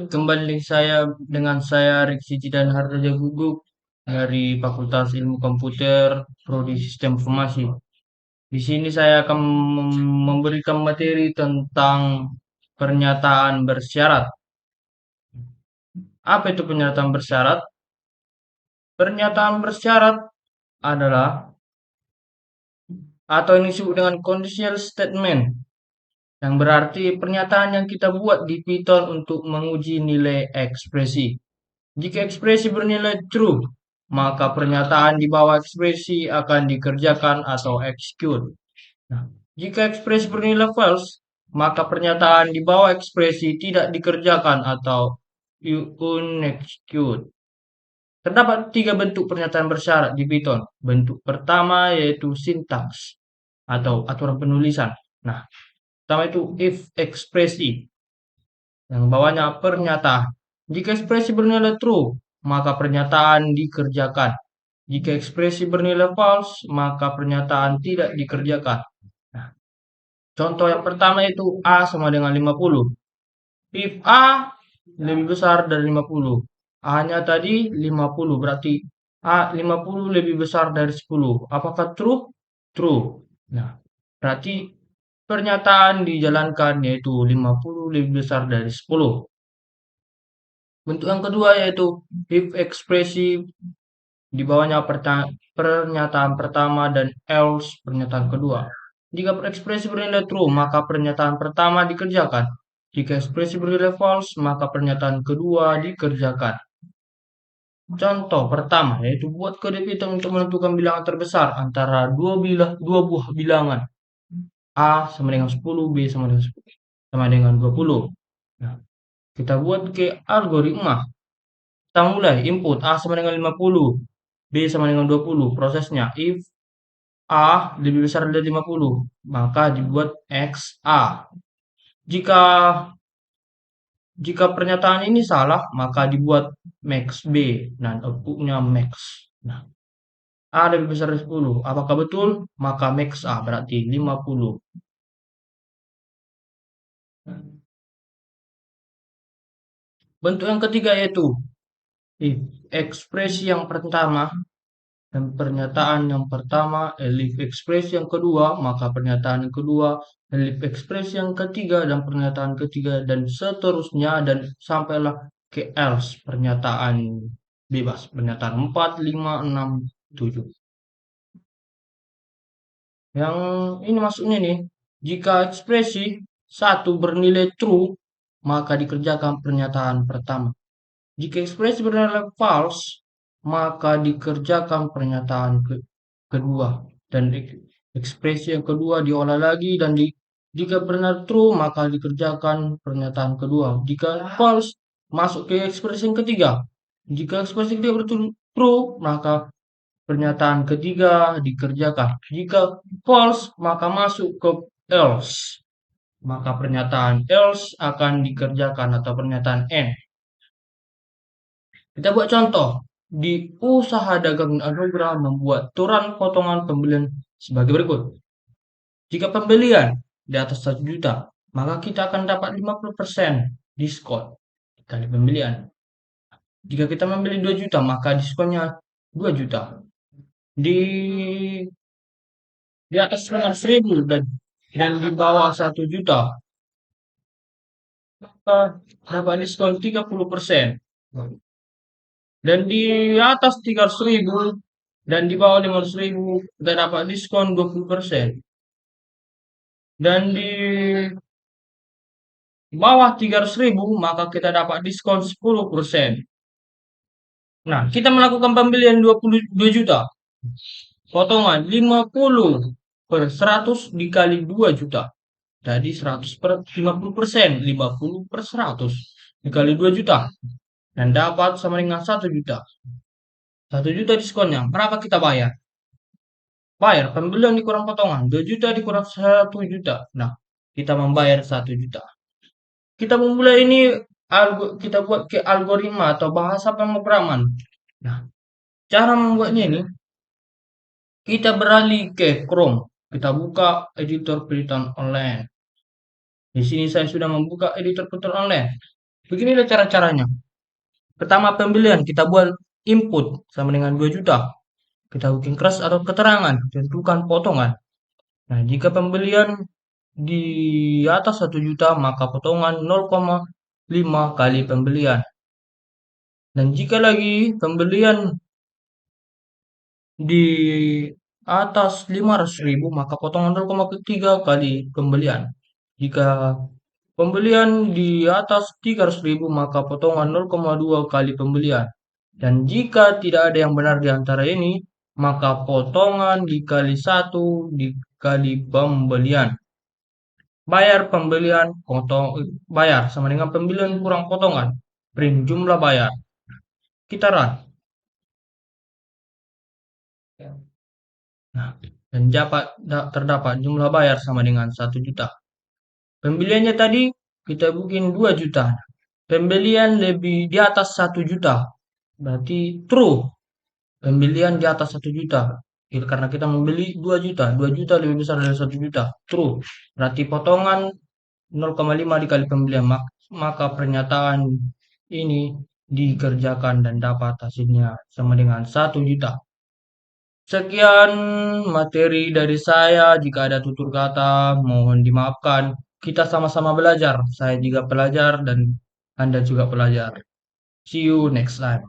kembali dengan saya Riksi Cidan Hartojo Guguk dari Fakultas Ilmu Komputer, Prodi Sistem Informasi. Di sini saya akan memberikan materi tentang pernyataan bersyarat. Apa itu pernyataan bersyarat? Pernyataan bersyarat adalah atau yang disebut dengan conditional statement, yang berarti pernyataan yang kita buat di Python untuk menguji nilai ekspresi. Jika ekspresi bernilai true, maka pernyataan di bawah ekspresi akan dikerjakan atau execute. Nah, jika ekspresi bernilai false, maka pernyataan di bawah ekspresi tidak dikerjakan atau unexecute. Terdapat tiga bentuk pernyataan bersyarat di Python. Bentuk pertama yaitu sintaks atau aturan penulisan. Nah, pertama itu if ekspresi, yang bawahnya pernyataan. Jika ekspresi bernilai true, maka pernyataan dikerjakan. Jika ekspresi bernilai false, maka pernyataan tidak dikerjakan. Nah, contoh yang pertama itu A sama dengan 50. If A lebih besar dari 50. A-nya tadi 50, berarti A 50 lebih besar dari 10. Apakah true? True. Nah, berarti pernyataan dijalankan yaitu 50 lebih besar dari 10. Bentuk yang kedua yaitu if ekspresi di bawahnya pernyataan pertama dan else pernyataan kedua. Jika ekspresi bernilai true, maka pernyataan pertama dikerjakan. Jika ekspresi bernilai false, maka pernyataan kedua dikerjakan. Contoh pertama yaitu buat kode Python untuk menentukan bilangan terbesar antara dua buah bilangan. A sama dengan 10, B sama dengan 20. Nah, kita buat ke algoritma. Kita mulai input A sama dengan 50, B sama dengan 20. Prosesnya if A lebih besar dari 50, maka dibuat X A. Jika jika pernyataan ini salah, maka dibuat max B dan outputnya max. Nah, A lebih besar dari 10. Apakah betul? Maka max A berarti 50. Bentuk yang ketiga yaitu if ekspresi yang pertama dan pernyataan yang pertama, elif ekspresi yang kedua, maka pernyataan yang kedua, elif ekspresi yang ketiga, dan pernyataan ketiga, dan seterusnya, dan sampailah ke else, pernyataan bebas, pernyataan 4, 5, 6, 7. Yang ini maksudnya nih, jika ekspresi satu bernilai true, maka dikerjakan pernyataan pertama. Jika ekspresi bernilai false, maka dikerjakan pernyataan kedua. Dan ekspresi yang kedua diolah lagi dan jika benar true, maka dikerjakan pernyataan kedua. Jika false, masuk ke ekspresi yang ketiga. Jika ekspresi ketiga betul true, maka pernyataan ketiga dikerjakan. Jika false, maka masuk ke else. Maka pernyataan else akan dikerjakan atau pernyataan end. Kita buat contoh. Di usaha dagang Anugrah membuat aturan potongan pembelian sebagai berikut. Jika pembelian di atas 1 juta, maka kita akan dapat 50% diskon kali pembelian. Jika kita membeli 2 juta, maka diskonnya 2 juta. Di atas 100.000 dan di bawah 1 juta, maka dapat diskon 30%. Dan di atas 300.000 dan di bawah 500.000 kita dapat diskon 20%. Dan di bawah 300.000 maka kita dapat diskon 10%. Nah, kita melakukan pembelian 22 juta. Potongan 50/100 dikali 2 juta. Jadi 100/50%, 50/100 dikali 2 juta. Dan dapat sama dengan 1 juta. 1 juta diskonnya. Berapa kita bayar? Bayar pembelian dikurang potongan. 2 juta dikurang 1 juta. Nah, kita membayar 1 juta. Kita memulai ini kita buat ke algoritma atau bahasa pemrograman. Nah, cara membuatnya ini kita beralih ke Chrome. Kita buka editor Python online. Di sini saya sudah membuka editor Python online. Beginilah cara-caranya. Pertama pembelian, kita buat input sama dengan 2 juta. Kita bikin keras atau keterangan, tentukan potongan. Nah, jika pembelian di atas 1 juta, maka potongan 0,5 kali pembelian. Dan jika lagi pembelian di atas 500.000, maka potongan 0,3 kali pembelian. Jika pembelian di atas 300.000, maka potongan 0,2 kali pembelian. Dan jika tidak ada yang benar di antara ini, maka potongan dikali 1 dikali pembelian. Bayar pembelian, bayar sama dengan pembelian kurang potongan. Print jumlah bayar. Kita run. Nah, dan terdapat jumlah bayar sama dengan 1 juta. Pembeliannya tadi kita bikin 2 juta. Pembelian lebih di atas 1 juta. Berarti true. Pembelian di atas 1 juta. Karena kita membeli 2 juta. 2 juta lebih besar dari 1 juta. True. Berarti potongan 0,5 dikali pembelian. Maka pernyataan ini dikerjakan dan dapat hasilnya sama dengan 1 juta. Sekian materi dari saya. Jika ada tutur kata, mohon dimaafkan. Kita sama-sama belajar. Saya juga pelajar dan Anda juga pelajar. See you next time.